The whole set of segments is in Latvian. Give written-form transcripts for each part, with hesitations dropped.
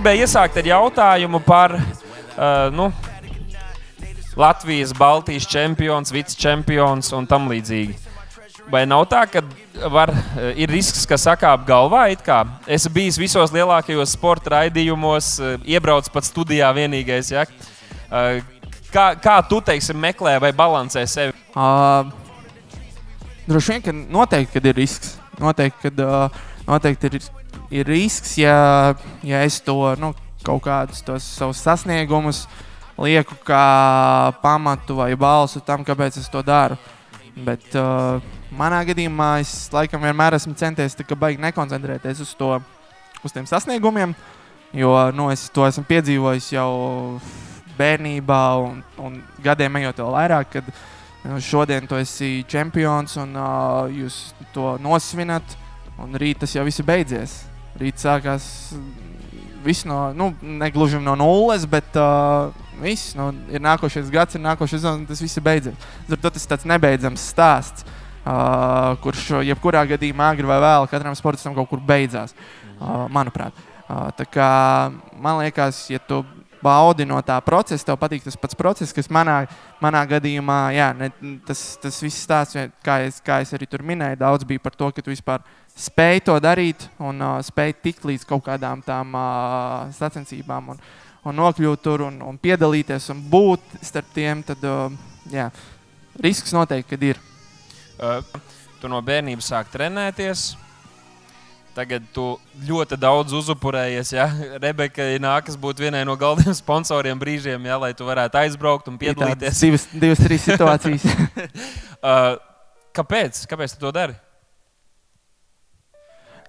gribēju iesākt ar jautājumu par Latvijas, Baltijas čempions, vicečempions un tam līdzīgi. Vai nav tā, ka ir risks, ka sakāp galvā? Esi bijis visos lielākajos sporta raidījumos, iebrauc pat studijā vienīgais. Ja? Kā tu, teiksim, meklē vai balansē sevi? Droši vien, ka noteikti, kad ir risks. Noteikti ir risks, ja es to, kaut kādus tos savus sasniegumus lieku kā pamatu vai balsu tam, kāpēc es to daru. Bet manā gadījumā es laikam vienmēr esmu centies baigi nekoncentrēties uz tiem sasniegumiem, jo es to esmu piedzīvojis jau bērnībā un gadiem ejot vēl vairāk, kad šodien tu esi čempions un jūs to nosvinat, un rīt tas jau viss ir beidzies. Rīt sākās viss negluži no nulles, bet viss, ir nākošais gads, ir nākošais zonas, un tas viss ir beidzies. Tas tāds nebeidzams stāsts, kurš jebkurā gadījumā agri vai vēl katram sportistam kaut kur beidzās, manuprāt. Tā kā man liekas, ja tu baudi no tā procesa, tev patīk tas pats process, kas manā gadījumā, tas viss stāsts, kā es arī tur minēju, daudz bija par to, ka tu vispār spēj to darīt un spēj tikt līdz kaut kādām tām sacensībām un nokļūt tur un piedalīties un būt starp tiem, tad risks noteikti, kad ir. Tu no bērnības sāk trenēties. Tagad tu ļoti daudz uzupurējies, ja? Rebeka nākas būt vienai no galvenajiem sponsoriem brīžiem, ja? Lai tu varētu aizbraukt un piedalīties. Divas, trīs situācijas. Kāpēc? Kāpēc tu to dari?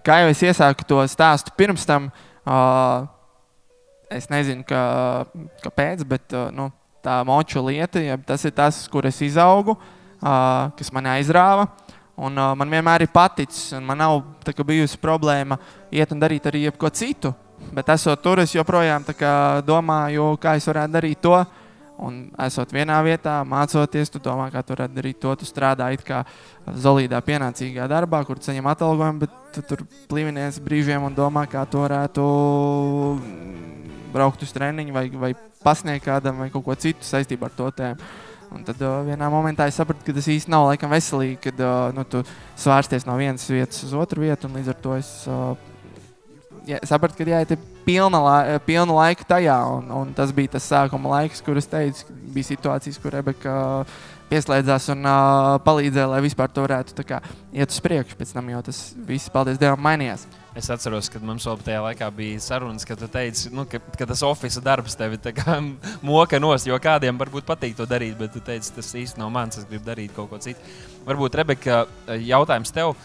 Kā jau es iesāku to stāstu pirms tam, es nezinu, kāpēc, bet tā moču lieta, tas ir tas, kur es izaugu, kas mani aizrāva. Un man vienmēr ir paticis, un man nav bijusi problēma iet un darīt arī jebko citu. Bet esot tur, es joprojām domāju, kā es varētu darīt to. Un esot vienā vietā, mācoties, tu domā, kā tu varētu darīt to. Tu strādā it kā solīdā pienācīgā darbā, kur tu saņem atalgojumu, bet tu tur plīvinies brīžiem un domā, kā tu varētu braukt uz treniņu vai pasniegt kādam vai kaut ko citu saistībā ar to tēmu. Un tad vienā momentā es sapratu, ka tas īsti nav laikam veselīgi, kad tu svārsties no vienas vietas uz otru vietu, un līdz ar to es sapratu, ka jāiet pilnu laiku tajā, un tas bija tas sākuma laiks, kur es teicu, bija situācijas, kur Rebeka pieslēdzās un palīdzēja, lai vispār to varētu iet uz priekšu, pēc tam jau tas viss, paldies Dievam, mainījās. Es atceros, kad mums vēl tajā laikā bija sarunas, ka tu teici, ka tas ofisa darbs tevi moka nost, jo kādiem varbūt patīk to darīt, bet tu teici, tas īsti nav mans, es gribu darīt kaut ko citu. Varbūt, Rebeka, jautājums tev,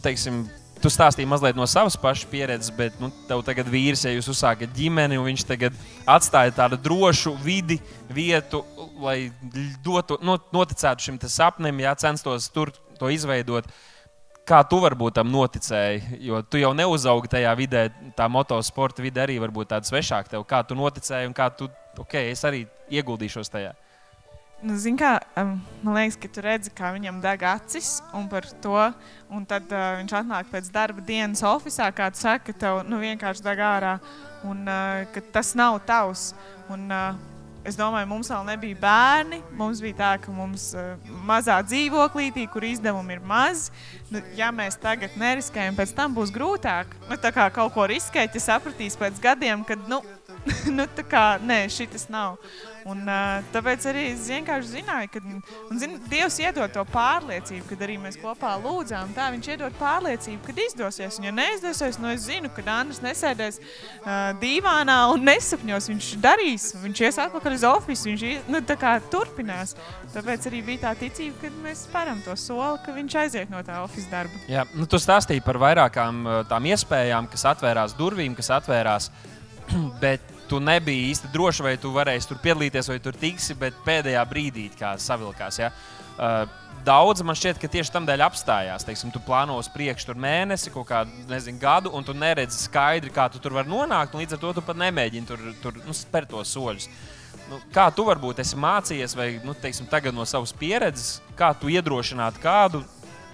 teiksim, tu stāstīji mazliet no savas pašas pieredzes, bet tev tagad vīrs, ja jūs uzsākat ģimeni, un viņš tagad atstāja tādu drošu vietu, lai noticētu šim sapnim, censtos tur to izveidot. Kā tu varbūt tam noticēji, jo tu jau neuzaugi tajā vidē, tā motosporta vide arī varbūt tāda svešāka tev. Kā tu noticēji un kā tu, es arī ieguldīšos tajā? Zini kā, man liekas, ka tu redzi, kā viņam deg acis un par to, un tad viņš atnāk pēc darba dienas ofisā, kā tu saka, ka tev vienkārši deg ārā, un ka tas nav tavs. Un, es domāju, mums vēl nebija bērni, mums bija tā, ka mums mazā dzīvoklītī, kur izdevumi ir mazi. Ja mēs tagad neriskējam, pēc tam būs grūtāk. Tā kā kaut ko riskēt, ja sapratīs pēc gadiem, kad, tā kā, nē, šitas nav. Un tāpēc arī es vienkārši zināju, ka Dievs iedod to pārliecību, kad arī mēs kopā lūdzām, tā viņš iedod pārliecību, kad izdosies. Un ja neizdosies, es zinu, kad Andris nesēdēs dīvānā un nesapņos, viņš darīs, viņš ies atpakaļ uz ofisu, viņš tā kā turpinās. Tāpēc arī bija tā ticība, kad mēs spēram to soli, ka viņš aiziet no tā ofisa darba. Jā, tu stāstīji par vairākām tām iespējām, kas atvērās durvīm, kas atvērās, bet tu nebija īsti droši, vai tu varēsi tur piedalīties, vai tur tiksi, bet pēdējā brīdī kā savilkās. Ja? Daudz man šķiet, ka tieši tam dēļ apstājās. Teiksim, tu plāno uz priekšu tur mēnesi, kaut kādu gadu, un tu neredzi skaidri, kā tu tur var nonākt, un līdz ar to tu pat nemēģini tur spērt tos soļus. Kā tu varbūt esi mācījies, vai teiksim, tagad no savas pieredzes, kā tu iedrošinātu kādu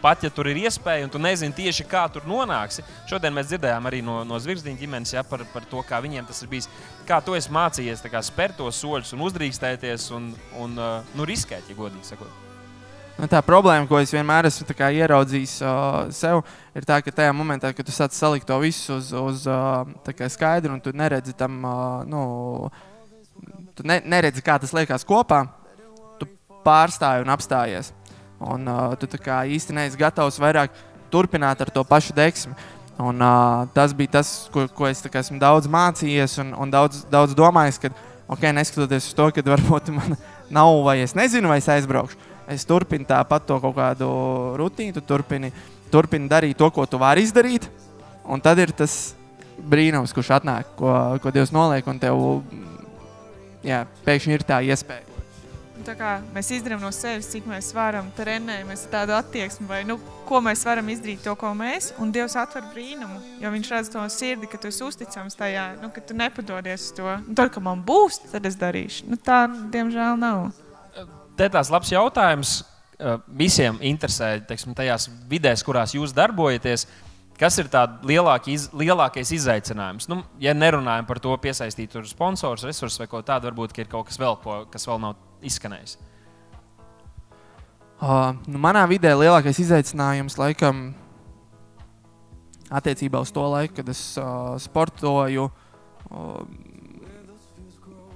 pat ja tur ir iespēja, un tu nezini tieši, kā tur nonāksi. Šodien mēs dzirdējām arī no Zvirgzdiņa ģimenes, ja, par to, kā viņiem tas ir bijis. Kā tu esi mācījies spērt tos soļus un uzdrīkstēties un riskēt, ja godīgi sakot? Tā problēma, ko es vienmēr esmu ieraudzījis sev, ir tā, ka tajā momentā, kad tu sāc salikt to visu uz skaidru un tu neredzi tam, tu neredzi, kā tas liekas kopā, tu pārstāji un apstājies. Un tu īsti neesi gatavs vairāk turpināt ar to pašu deksmi. Un tas bija tas, ko es esmu daudz mācījies un daudz domājis, ka, neskatoties uz to, ka varbūt man nav vai es nezinu, vai es aizbraukšu. Es turpinu tāpat to kaut kādu rutīnu, tu turpini darīt to, ko tu vari izdarīt, un tad ir tas brīnums, kurš atnāk, ko Dievs noliek, un tev pēkšņi ir tā iespēja. Tā kā mēs izdarām no sevis, cik mēs varam, trenējamies tādu attieksmi, vai ko mēs varam izdarīt to, ko mēs, un Dievs atver brīnumu, jo viņš redz to sirdi, ka tu esi uzticams tajā, ka tu nepadodies uz to. Tad, ka man būs, tad es darīšu. Tā, diemžēl, nav. Te tās labs jautājums. Visiem interesē, teiksim, tajās vidēs, kurās jūs darbojaties, kas ir lielākais izaicinājums? Ja nerunājam par to piesaistīt sponsorus, resursus vai ko tādu, varbūt ir kaut kas vēl, kas vēl nav izskanējis. Manā vidē lielākais izaicinājums laikam attiecībā uz to laiku, kad es sportoju,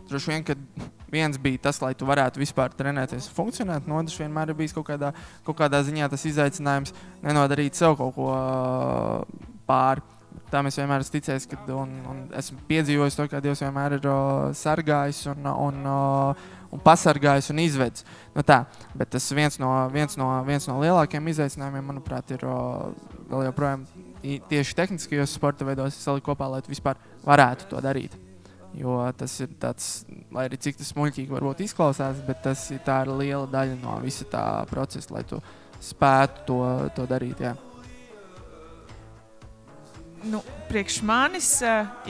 droši vien, kad viens bija tas, lai tu varētu vispār trenēties un funkcionēt, un otrs vienmēr ir bijis kaut kādā ziņā tas izaicinājums nenodarīt sev kaut ko pāri. Tā mēs vienmēr esmu ticējis, un esmu piedzīvojis to, kā Dievs vienmēr ir sargājis un pasargājis un izvedis. Bet tas viens no lielākajiem izaicinājumiem, manuprāt, ir vēl joprojām tieši tehniskajos sporta veidos salikt kopā, lai tu vispār varētu to darīt. Jo tas ir tāds, lai arī cik tas muļķīgi varbūt izklausās, bet tā ir liela daļa no visa tā procesa, lai tu spētu to darīt, jā. Priekš manis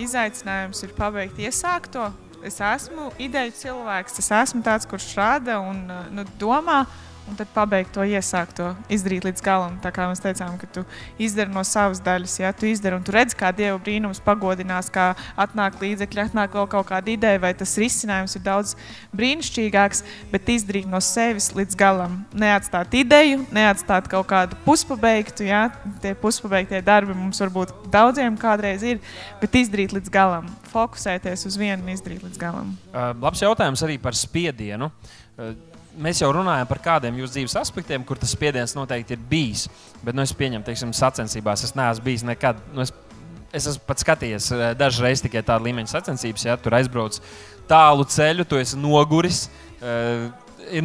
izaicinājums ir pabeigt iesākto. Es esmu ideju cilvēks, es esmu tāds, kurš rada un domā, un tad pabeigt to iesākto, izdarīt līdz galam. Tā kā mēs teicām, ka tu izdari no savas daļas, ja tu izdari, un tu redzi, kā Dieva brīnums pagodinās, kā atnāk līdzekļi, atnāk vēl kaut kāda ideja, vai tas risinājums ir daudz brīnišķīgāks, bet izdarīt no sevis līdz galam. Neatstāt ideju, neatstāt kaut kādu puspabeigtu, ja? Tie puspabeigtie darbi mums varbūt daudziem kādreiz ir, bet izdarīt līdz galam. Fokusēties uz vienu un izdarīt līdz galam. Labs jautājums arī par spiedienu. Mēs jau runājam par kādiem jūsu dzīves aspektiem, kur tas spiediens noteikti ir bijis. Bet es pieņemu, teiksim, sacensībās. Es neesmu bijis nekad. Es esmu pat skatījies dažreiz tikai tādu līmeņu sacensības. Ja, tur aizbrauc tālu ceļu, tu esi noguris,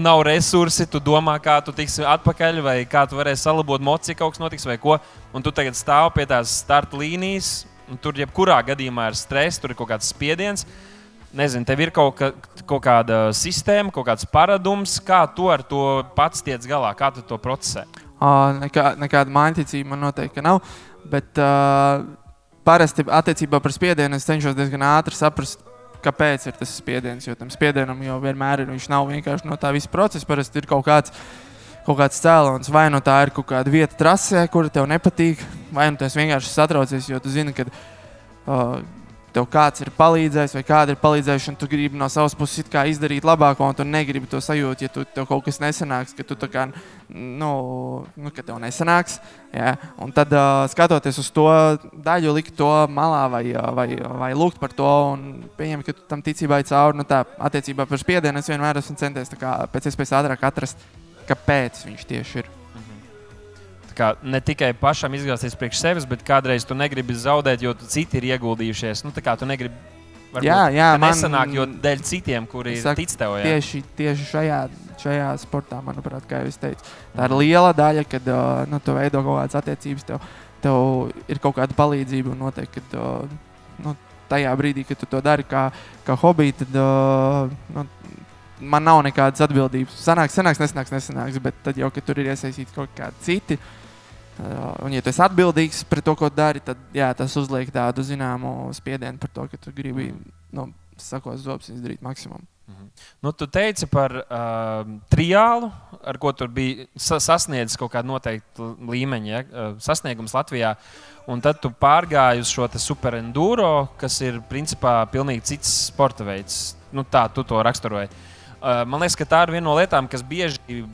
nav resursi, tu domā, kā tu tiksi atpakaļ, vai kā tu varēsi salabot moci, kaut kas notiks vai ko. Un tu tagad stāv pie tās starta līnijas, un tur jebkurā gadījumā ir stress, tur ir kaut kāds spiediens. Nezinu, tev ir kaut kāda sistēma, kaut kāds paradums, kā tu ar to pats tiec galā, kā tu to procesē? Nekāda mājiņticība man noteikti nav, bet parasti attiecībā par spiedienu es cenšos diezgan ātri saprast, kāpēc ir tas spiediens, jo tam spiedienam jau vienmēr ir, viņš nav vienkārši no tā visa procesa, parasti ir kaut kāds cēlons, vai no tā ir kaut kāda vieta trasē, kura tev nepatīk, vai no tas vienkārši satraucies, jo tu zini, ka tev kāds ir palīdzējis vai kāda ir palīdzējuši, un tu gribi no savas puses it kā izdarīt labāko, un tu negribi to sajūt, ja tev kaut kas nesanāks, ka tu tā kā, ka tev nesanāks, jā. Un tad skatoties uz to daļu, likt to malā vai lūgt par to, un pieņem, ka tu tam ticībā ir cauri, attiecībā par spiedienu es vienmēr esmu centies tā kā pēc iespējas ātrāk atrast, kāpēc viņš tieši ir. Ne tikai pašam izgāzties priekš sevis, bet kādreiz tu negribi zaudēt, jo citi ir ieguldījušies. Tu negribi nesanāk, jo dēļ citiem, kuri tic tev. Jā. Tieši šajā sportā, manuprāt, kā jau es teicu, tā ir liela daļa, kad tu veido kaut kādas attiecības, tev ir kaut kāda palīdzība, un noteikti, kad tajā brīdī, kad tu to dari kā hobiju, tad man nav nekādas atbildības. Sanāks, nesanāks, bet tad jau, kad tur ir iesaistīti kaut kādi citi, un ja tu esi atbildīgs par to, ko dari, tad jā, tas uzliek tādu zināmu spiedienu par to, ka tu gribi, sakot, zobs izdarīt maksimumu. Nu, tu teici par triālu, ar ko tur bija sasniedzis kaut kādu noteiktu līmeņu, ja? Sasniegums Latvijā. Un tad tu pārgāji uz šo super enduro, kas ir principā pilnīgi cits sporta veids. Nu, tā tu to raksturoji. Man liekas, ka tā ir viena no lietām, kas bieži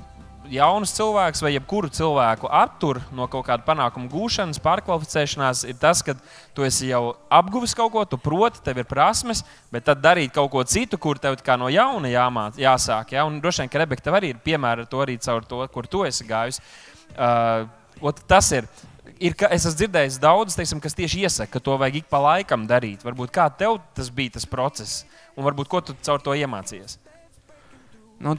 jaunus cilvēkus vai jebkuru cilvēku attur no kaut kāda panākuma gūšanas, pārkvalificēšanās, ir tas, ka tu esi jau apguvis kaut ko, tu proti, tev ir prasmes, bet tad darīt kaut ko citu, kur tev kā no jauna jāsāk. Ja? Un droši vien, ka Rebeka tev arī ir piemēra to arī caur to, kur tu esi gājus. Tas ir. Es esmu dzirdējis daudz, teiksim, kas tieši iesaka, ka to vajag ik pa laikam darīt. Varbūt kā tev tas bija tas process, un varbūt ko tu caur to iemācījies? Nu,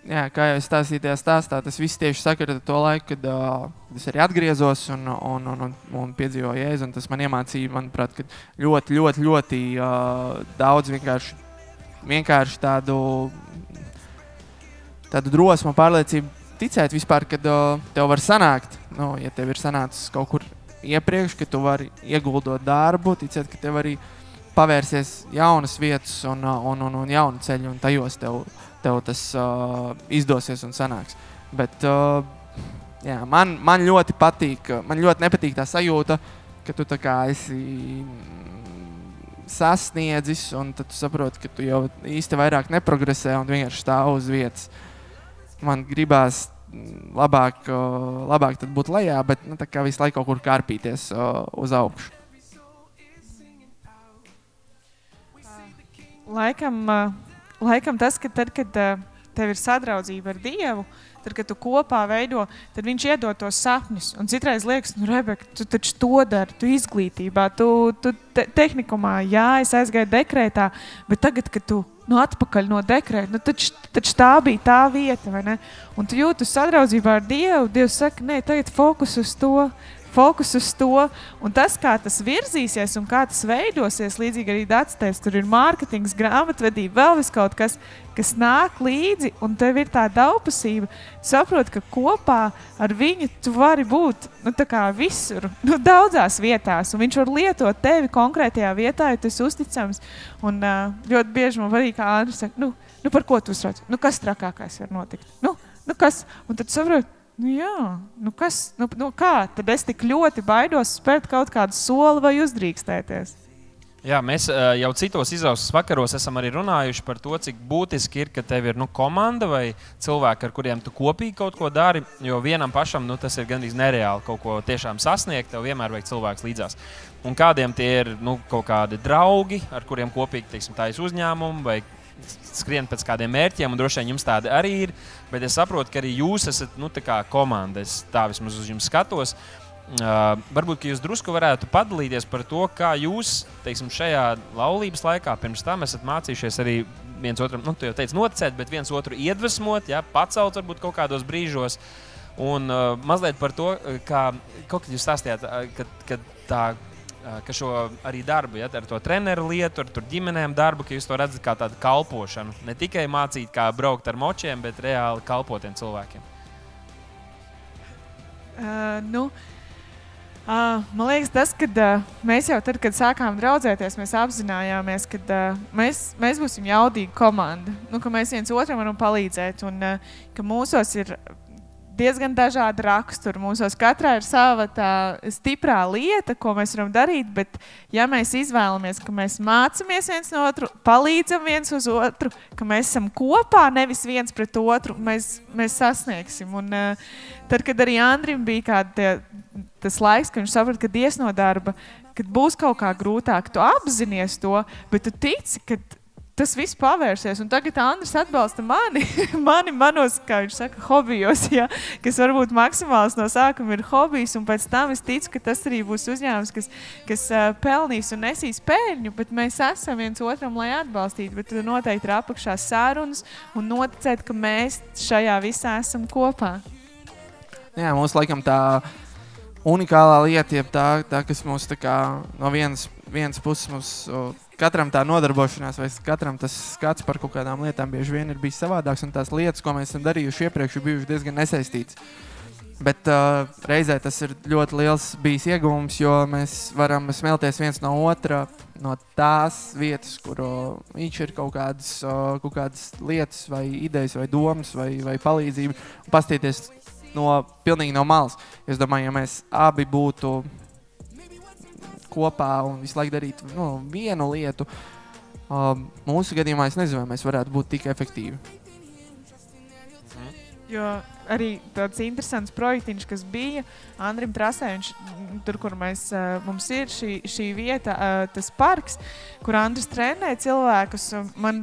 jā, kā jau es stāstīju tajā stāstā, tas viss tieši sakara to laiku, kad es arī atgriezos un piedzīvoju Jēzu. Tas man iemācīja, manuprāt, ka ļoti daudz vienkārši tādu drosmu, pārliecību ticēt vispār, kad tev var sanākt. Nu, ja tev ir sanācis kaut kur iepriekš, ka tu vari ieguldot darbu, ticēt, ka tev arī pavērsies jaunas vietas un jauni ceļi, un tajos tev tas izdosies un sanāks. Bet jā, man ļoti patīk, man ļoti nepatīk tā sajūta, ka tu tā kā esi sasniedzis, un tad tu saproti, ka tu jau īsti vairāk neprogresē un vienkārši stāv uz vietas. Man gribās labāk tad būt lejā, bet tā kā visu laiku kaut kur kārpīties uz augšu. Laikam tas, ka tad, kad tev ir sadraudzība ar Dievu, tad, kad tu kopā veido, tad viņš iedod tos sapņus. Un citreiz liekas, nu, Rebeka, tu taču to dari, tu izglītībā, tu tehnikumā, jā, es aizgāju dekrētā, bet tagad, kad tu atpakaļ no dekrēta, taču tā bija tā vieta, vai ne? Un tu jūti sadraudzībā ar Dievu, Dievs saka, nē, tagad fokus uz to. Un tas, kā tas virzīsies un kā tas veidosies, līdzīgi arī Dats, tur ir mārketings, grāmatvedība, vēl vis kaut kas nāk līdzi, un tev ir tā daudzpusība. Saproti, ka kopā ar viņu tu vari būt tā kā visur, daudzās vietās, un viņš var lietot tevi konkrētajā vietā, ja tu esi uzticams. Un ļoti bieži man arī kā Andris saka, par ko tu uztrauc? Kas trakākais var notikt? Kas? Un tad saproti, kas? Kā? Tad es tik ļoti baidos spērt kaut kādu soli vai uzdrīkstēties. Jā, mēs jau citos izaugsmes vakaros esam arī runājuši par to, cik būtiski ir, ka tev ir komanda vai cilvēki, ar kuriem tu kopīgi kaut ko dari, jo vienam pašam tas ir gandrīz nereāli kaut ko tiešām sasniegt, tev vienmēr vajag cilvēks līdzās. Un kādiem tie ir kaut kādi draugi, ar kuriem kopīgi, teiksim, tā ir uzņēmumi vai skrien pēc kādiem mērķiem, un droši vien jums tādi arī ir, bet es saprotu, ka arī jūs esat tā kā komanda, es tā vismaz uz jums skatos. Varbūt, ka jūs drusku varētu padalīties par to, kā jūs, teiksim, šajā laulības laikā pirms tam esat mācījušies arī viens otram, tu jau teici noticēt, bet viens otru iedvesmot, ja, pacelt varbūt kaut kādos brīžos, un mazliet par to, kā kaut kad jūs stāstījāt, ka šo arī darbu, ja, ar to treneru lietu, ar ģimenēm darbu, ka jūs to redzat kā tādu kalpošanu. Ne tikai mācīt, kā braukt ar močiem, bet reāli kalpot tiem cilvēkiem. Man liekas, tas, kad mēs jau tad, kad sākām draudzēties, mēs apzinājāmies, ka mēs būsim jaudīga komanda, ka mēs viens otram varam palīdzēt un ka mūsos ir diezgan dažādi raksturi. Mūsos katrā ir sava tā stiprā lieta, ko mēs varam darīt, bet ja mēs izvēlamies, ka mēs mācamies viens no otru, palīdzam viens uz otru, ka mēs esam kopā, nevis viens pret otru, mēs sasniegsim. Un tad, kad arī Andrim bija tas laiks, ka viņš saprata, ka ies no darba, kad būs kaut kā grūtāk, tu apzinies to, bet tu tici, ka tas viss pavērsies, un tagad Andris atbalsta manos, kā viņš saka, hobijos, ja, kas varbūt maksimāls no sākuma ir hobijs, un pēc tam es ticu, ka tas arī būs uzņēmums, kas pelnīs un nesīs pēļņu, bet mēs esam viens otram, lai atbalstītu, bet noteikti ir apakšā sarunas un noticēt, ka mēs šajā visā esam kopā. Jā, mums laikam tā unikālā lieta, jeb tā kas mums tā kā no vienas puses mums katram tā nodarbošanās vai katram tas skats par kaut kādām lietām bieži vien ir bijis savādāks, un tās lietas, ko mēs esam darījuši iepriekš, ir bijuši diezgan nesaistītas. Bet reizē tas ir ļoti liels bijis ieguvums, jo mēs varam smelties viens no otra, no tās vietas, kur viņš ir kaut kādas lietas vai idejas vai domas vai palīdzība, un pastīties pilnīgi no malas. Es domāju, ja mēs abi būtu kopā un visu laiku darītu vienu lietu, mūsu gadījumā es nezinu, vai mēs varētu būt tik efektīvi. Jo arī tāds interesants projektiņš, kas bija Andrim Trasē, tur, kur mums ir šī vieta, tas parks, kur Andris trenē cilvēkus. Man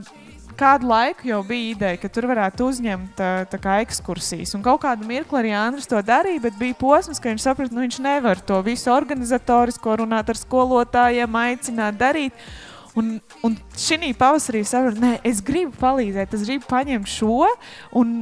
kādu laiku jau bija ideja, ka tur varētu uzņemt tā kā ekskursijas. Un kaut kādu mirkli arī Andris to darīja, bet bija posms, ka viņš saprata, viņš nevar to visu organizatorisko runāt ar skolotājiem, aicināt darīt. Un šī pavasarī sapratu, es gribu palīdzēt, es gribu paņemt šo un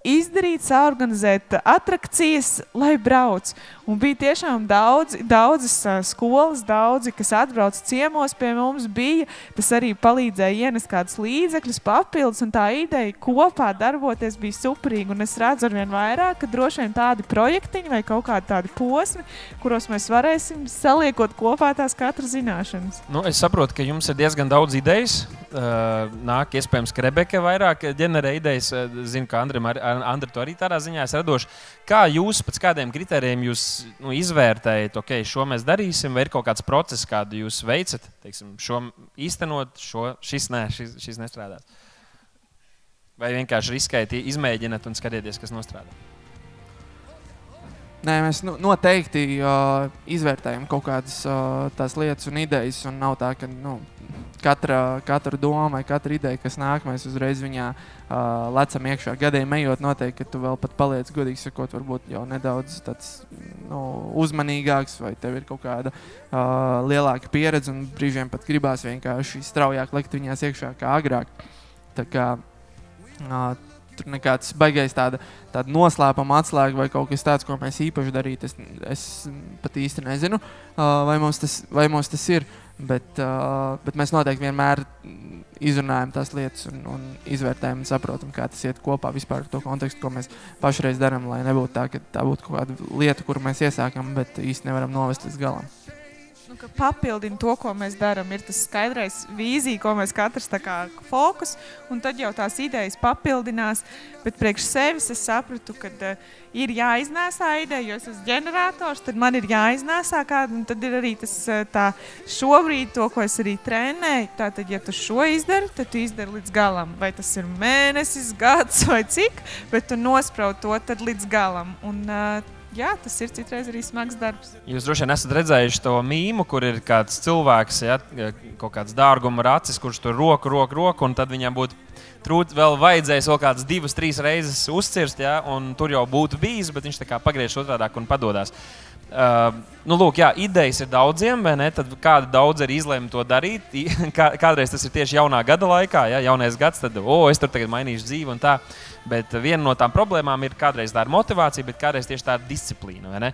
izdarīt, saorganizēt atrakcijas, lai brauc. Un bija tiešām daudzas skolas, daudzi, kas atbrauc ciemos pie mums bija. Tas arī palīdzēja ienest kādus līdzekļus, papildus, un tā ideja kopā darboties bija superīga. Un es redzu arvien vairāk, ka droši vien tādi projektiņi vai kaut kādi tādi posmi, kuros mēs varēsim saliekot kopā tās katras zināšanas. Es saprotu, ka jums ir diezgan daudz idejas. Nāk, iespējams, ka Rebeka vairāk ģenerē idejas. Zinu, ka Andri to arī tādā ziņā es radošu. Kā jūs, pēc kādiem kritērijiem jūs izvērtējat, šo mēs darīsim, vai ir kaut kāds process, kādu jūs veicat, teiksim, šo īstenot, šis nestrādās? Vai vienkārši riskējat, izmēģināt un skatieties, kas nostrādā? Nē, mēs noteikti izvērtējam kaut kādas tās lietas un idejas, un nav tā, ka katra doma vai katra ideja, kas nāk, mēs uzreiz viņā lecam iekšā. Gadiem ejot, noteikti, ka tu vēl pat paliec, godīgi sakot, varbūt jau nedaudz tāds uzmanīgāks, vai tev ir kaut kāda lielāka pieredze, un brīžiem pat gribās vienkārši straujāk likt viņās iekšā kā agrāk. Tā kā tur nekāds baigais tāda noslēpuma atslēga vai kaut kas tāds, ko mēs īpaši darīt. Es pat īsti nezinu, vai mums tas ir, bet mēs noteikti vienmēr izrunājam tās lietas un izvērtējam un saprotam, kā tas iet kopā vispār ar to kontekstu, ko mēs pašreiz darām, lai nebūtu tā, ka tā būtu kaut kāda lieta, kuru mēs iesākam, bet īsti nevaram novest līdz galam. Ka papildina to, ko mēs darām, ir tas skaidrais vīzija, ko mēs katrs tā kā fokus, un tad jau tās idejas papildinās, bet priekš sevis es sapratu, ka ir jāiznēsā ideja, jo es esmu ģenerators, tad man ir jāiznēsā kāda, un tad ir arī tas tā šobrīd to, ko es arī trenēju, tātad, ja tu šo izdari, tad tu izdari līdz galam, vai tas ir mēnesis, gads vai cik, bet tu nospraud to tad līdz galam, un jā, tas ir citreiz arī smags darbs. Jūs droši vien esat redzējuši to mīmu, kur ir kāds cilvēks, kaut kāds dārguma racis, kurš tur roku, un tad viņam būtu vēl vajadzējis vēl kādas 2-3 reizes uzcirst, un tur jau būtu bijis, bet viņš tā kā pagriež otrādāk un padodās. Idejas ir daudziem, vai ne? Tad kādi daudz ir izlēma to darīt. Kādreiz tas ir tieši jaunā gada laikā, jaunais gads, tad es tur tagad mainīšu dzīvi un tā. Bet viena no tām problēmām ir kādreiz tā ir motivācija, bet kādreiz tieši tā ir disciplīna, vai ne?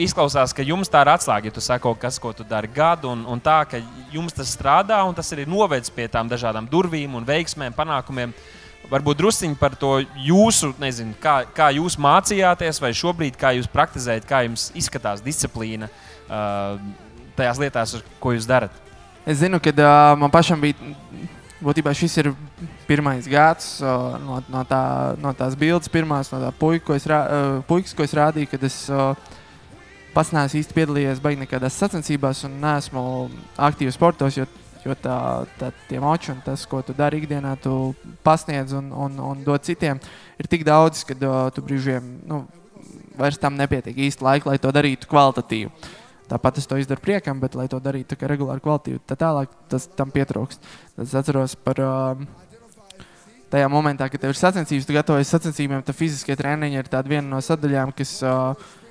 Izklausās, ka jums tā ir atslēga, ja tu sako, ko tu dari gadu, un tā, ka jums tas strādā, un tas arī novedz pie tām dažādām durvīm un veiksmēm, panākumiem. Varbūt drusciņi par to jūsu, nezinu, kā jūs mācījāties, vai šobrīd, kā jūs praktizējat, kā jums izskatās disciplīna tajās lietās, ko jūs darat. Es zinu, ka man pašam bija, būtībā šis ir pirmais gads no tās bildes pirmās, no tā puikas, ko es rādīju, kad es pats neesmu īsti piedalījies baigi nekādās sacensībās un neesmu aktīvi sportos, jo tie moči un tas, ko tu dari ikdienā, tu pasniedz un dod citiem, ir tik daudz, ka tu brīžiem vairs tam nepietiek īsti laika, lai to darītu kvalitatīvi. Tāpat es to izdaru priekam, bet, lai to darītu tā kā regulāri kvalitīvi, tad tālāk tam pietrūkst. Es atceros par tajā momentā, kad tev ir sacensības, tu gatavojies sacensībiem, tad fiziskie treniņi ir tāda viena no sadaļām, kas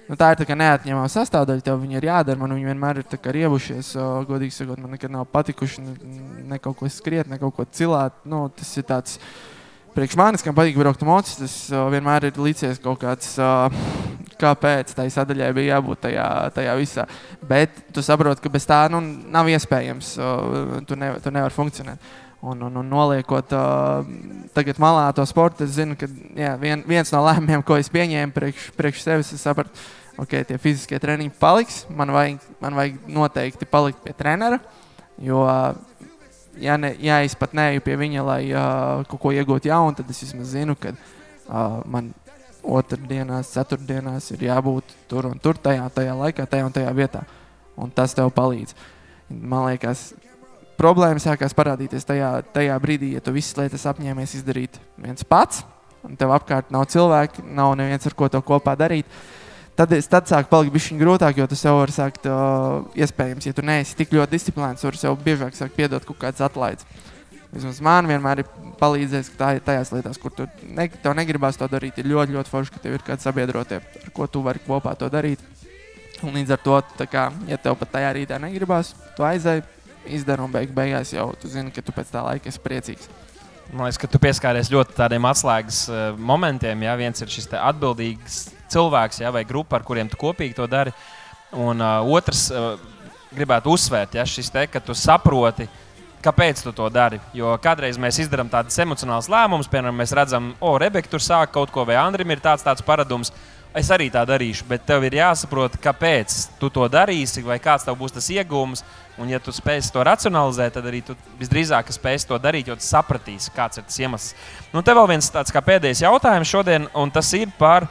tā ir tā kā neatņemama sastāvdaļa, tev viņi ir jādara, man viņi vienmēr ir tā kā riebušies, godīgi sakot, man nekad nav patikuši ne kaut ko skriet, ne kaut ko cilāt, tas ir tāds priekš manis, kam patīk braukt mocis, tas vienmēr ir licies kaut kāds, kāpēc tai sadaļai bija jābūt tajā visā, bet tu saproti, ka bez tā nav iespējams, tu nevar funkcionēt. un noliekot tagad malā to sportu, es zinu, ka viens no lēmumiem, ko es pieņēmu priekš sevis, es sapratu, tie fiziskie treniņi paliks, man vajag noteikti palikt pie trenera, jo, ja es pat neeju pie viņa, lai kaut ko iegūtu jaunu, tad es vismaz zinu, ka man otrdienās, ceturtdienās ir jābūt tur un tur, tajā laikā, tajā un tajā vietā, un tas tev palīdz. Man liekas, problēma sākās parādīties tajā brīdī, ja tu visas lietas apņēmies izdarīt viens pats, un tev apkārt nav cilvēki, nav neviens, ar ko to kopā darīt, tad sāk palikt bišķiņ grūtāk, jo tu sev var sākt, iespējams, ja tu neesi tik ļoti disciplinēts, var sev biežāk sākt piedot kaut kāds atlaids. Vismaz man vienmēr ir palīdzējis, ka tajās lietās, kur tev negribās to darīt, ir ļoti, ļoti forši, ka tev ir kāds sabiedrotie, ar ko tu vari kopā to darīt. Un līdz ar to, ja tev pat tajā rītā negribās, tu aizēji, izdara un beigās jau tu zini, ka tu pēc tā laika esi priecīgs. Man liekas, ka tu pieskāries ļoti tādiem atslēgas momentiem. Jā, viens ir šis atbildīgs cilvēks, jā, vai grupa, ar kuriem tu kopīgi to dari. Un otrs gribētu uzsvērt, jā, šis ka tu saproti, kāpēc tu to dari. Jo kādreiz mēs izdarām tādas emocionālas lēmumus, piemēram, mēs redzam, Rebeka tur sāk kaut ko, vai Andrim ir tāds paradums. Es arī tā darīšu, bet tev ir jāsaprot, kāpēc tu to darīsi, vai kāds tev būs tas iegūms. Un, ja tu spēsi to racionalizēt, tad arī tu visdrīzāk spēsi to darīt, jo tu sapratīsi, kāds ir tas iemesls. Nu, te vēl viens tāds kā pēdējais jautājums šodien, un tas ir par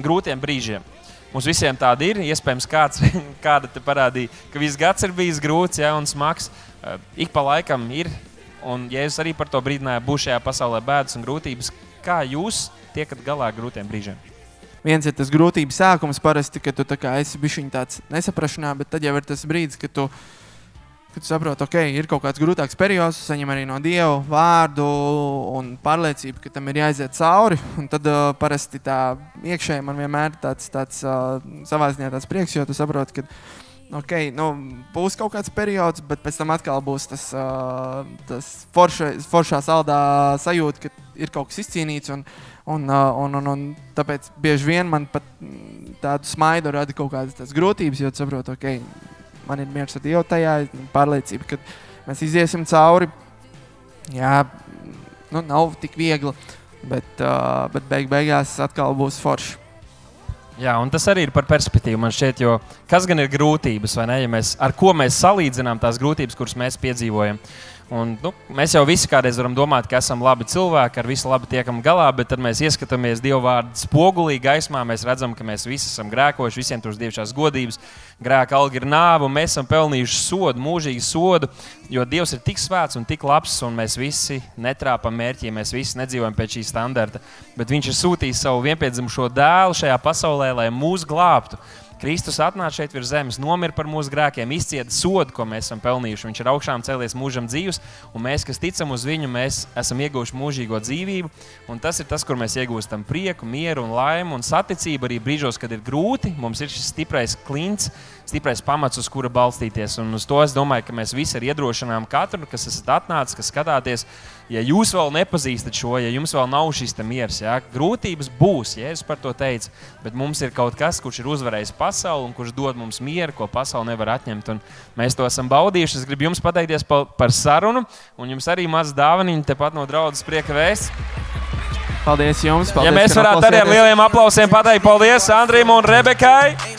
grūtiem brīžiem. Mums visiem tādi ir, iespējams, kāda te parādīja, ka viss gads ir bijis grūts, ja, un smags. Ik pa laikam ir, un Jēzus arī par to brīdināja, būs šajā pasaulē bēdas un grūtības. Kā jūs tiekat galā ar grūtiem brīžiem? Viens ir tas grūtības sākums parasti, ka tu esi bišķiņ tāds nesaprašanā, bet tad jau ir tas brīdis, kad tu saproti, ir kaut kāds grūtāks periods, saņem arī no Dieva vārdu un pārliecību, ka tam ir jāiziet cauri. Un tad parasti tā iekšēji man vienmēr tāds savā ziņā tāds prieks, jo tu saproti, ka būs kaut kāds periods, bet pēc tam atkal būs tas foršā saldā sajūta, ka ir kaut kas izcīnīts un tāpēc bieži vien man pat tādu smaidu rada kaut kādas grūtības, jo saprotu, man ir miers ar Dievu tajā, pārliecība, ka mēs iziesim cauri. Jā, nav tik viegli, bet beigās atkal būs forši. Jā, un tas arī ir par perspektīvu man šķiet, jo kas gan ir grūtības, vai ne, ja ar ko mēs salīdzinām tās grūtības, kuras mēs piedzīvojam. Un, mēs jau visi kādreiz varam domāt, ka esam labi cilvēki, ar visu labi tiekam galā, bet tad mēs ieskatāmies Dieva vārdu spogulī gaismā, mēs redzam, ka mēs visi esam grēkojuši, visiem tur dievišķās godības, grēka alga ir nāve, un mēs esam pelnījuši sodu, mūžīgu sodu, jo Dievs ir tik svēts un tik labs, un mēs visi netrāpam mērķi, mēs visi nedzīvojam pēc šī standarta, bet viņš ir sūtījis savu vienpiedzimušo dēlu šajā pasaulē, lai mūs glābtu. Kristus atnāca šeit virs zemes, nomira par mūsu grēkiem, izcieta sodu, ko mēs esam pelnījuši. Viņš ir augšām cēlies mūžam dzīvs, un mēs, kas ticam uz viņu, mēs esam ieguvuši mūžīgo dzīvību. Un tas ir tas, kur mēs iegūstam prieku, mieru un laimu un saticību arī brīžos, kad ir grūti. Mums ir šis stiprais klints, stiprais pamats, uz kura balstīties. Un uz to es domāju, ka mēs visi ar iedrošinām katru, kas esat atnācis, kas skatāties. Ja jūs vēl nepazīstat šo, ja jums vēl nav šis miers, jā, grūtības būs, Jēzus par to teica, bet mums ir kaut kas, kurš ir uzvarējis pasauli un kurš dod mums mieru, ko pasauli nevar atņemt. Un mēs to esam baudījuši. Es gribu jums pateikties par sarunu, un jums arī maz dāvaniņu tepat no draudzes Prieka vēsts. Paldies jums! Paldies, ja mēs varētu arī ar lieliem aplausiem pateikt paldies Andrim un Rebekai!